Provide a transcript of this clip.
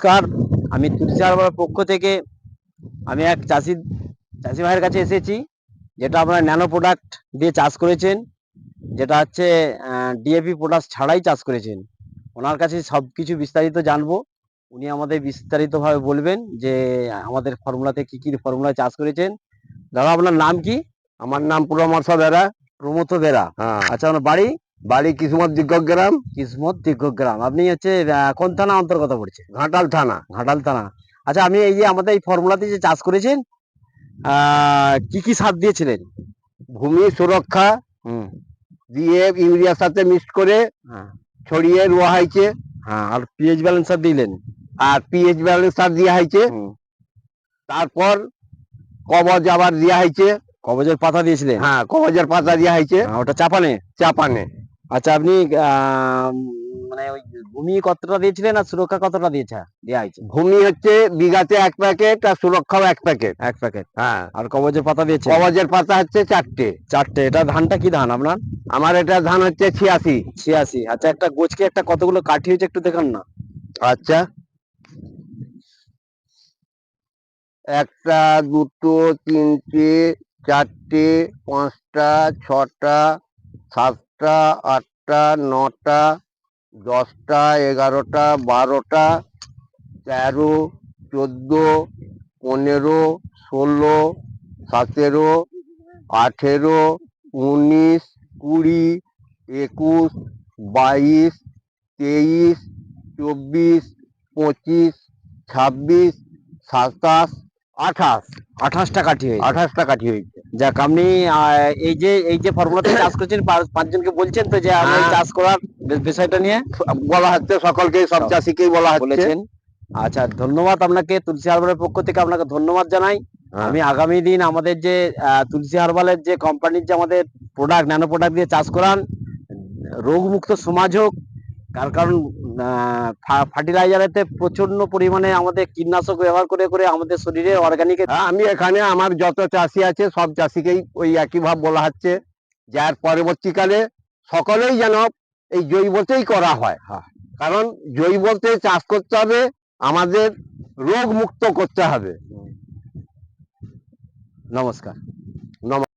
নমস্কার। আমি তুলসী হারবারের পক্ষ থেকে আমি এক চাষি ভাইয়ের কাছে এসেছি, যেটা আপনারা ন্যানো প্রোডাক্ট দিয়ে চাষ করেছেন, যেটা হচ্ছে ডিএপি পটাশ ছাড়াই চাষ করেছেন। ওনার কাছে সব কিছু বিস্তারিত জানবো। উনি আমাদের বিস্তারিতভাবে বলবেন যে আমাদের ফর্মুলাতে কি কি ফর্মুলা চাষ করেছেন। দাদা, আপনার নাম কি? আমার নাম প্রমথ বেরা। প্রমথ বেরা। হ্যাঁ, আচ্ছা, আপনার বাড়ি? বাড়ি কিসমত দিগ্গ্রাম, কিসমত দীর্ঘগ্রাম। আপনি হচ্ছে কোন থানা অন্তর্গত পড়ছে? ঘাটাল থানা। ঘাটাল থানা। আচ্ছা, আমি এই যে আমাদের এই ফর্মুলাতে যে চাষ করেছেন, কি কি সার দিয়েছিলেন? ভূমি সুরক্ষা হুম। দিয়ে ইউরিয়ার সাথে মিক্স করে হ্যাঁ। ছড়িয়ে রোয়া হয়েছে। হ্যাঁ, আর পিএইচ ব্যালেন্সার দিলেন? আর পিএইচ ব্যালেন্সার দেওয়া হয়েছে। হুম। তারপর কবজ আবার দেওয়া হয়েছে। কবজের পাতা দিয়েছিলেন? হ্যাঁ, কবজের পাতা দেওয়া হয়েছে ওটা চাপানে? চাপানে। আচ্ছা, আপনি মানে ওই ভূমি কতটা দিয়েছিলেন আর সুরক্ষা কতটা দেওয়া হয়েছে? ভূমি হচ্ছে বিঘাতে 1 প্যাকেট আর সুরক্ষাও 1 প্যাকেট। 1 প্যাকেট। হ্যাঁ, আর কবজের পাতা দিয়েছে? কবজের পাতা হচ্ছে 4টে। 4টে। এটা ধানটা কি ধান আপনার? আমার এটা ধান হচ্ছে 86। 86। আচ্ছা, একটা গোছকে একটা কতগুলো কাঠি হয়েছে একটু দেখান না। আচ্ছা, 1টা 2টো 3টে 4টে 5টা 6টা 7টা 8টা 9টা 10টা 11টা 12টা 13 14 15 16 17 18 19 20 21 22 23 24 25 26 27 28। 28টা কাঠি হয়েছে। 28টা কাঠি হয়েছে। যাক, আপনি এই যে ফর্মুলাতে চাষ করেছেন, পাঁচজনকে বলছেন তো যে আপনি এই হ্যাঁ, চাষ করার বিষয়টা নিয়ে বলা হচ্ছে সকলকেই, সব সব চাষিকেই বলা হচ্ছে। বলেছেন। আচ্ছা, ধন্যবাদ আপনাকে। তুলসী হারবালের পক্ষ থেকে আপনাকে ধন্যবাদ জানাই। হ্যাঁ, আমি আগামী দিন আমাদের যে তুলসী হারবালের যে কোম্পানির যে আমাদের প্রোডাক্ট, ন্যানো প্রোডাক্ট দিয়ে চাষ করান, রোগমুক্ত সমাজ হোক। তার কারণ ফার্টিলাইজারেতে প্রচন্ড পরিমাণে আমাদের কীটনাশক ব্যবহার করে করে আমাদের শরীরে অর্গানিক। হ্যাঁ, আমি এখানে আমার যত চাষি আছে সব চাষিকেই ওই একই ভাব বলা হচ্ছে, যার পরবর্তীকালে সকলেই যেন এই জৈবতেই করা হয়। হ্যাঁ। কারণ জৈবতে চাষ করতে হবে, আমাদের রোগ মুক্ত করতে হবে। নমস্কার। নমস্কার।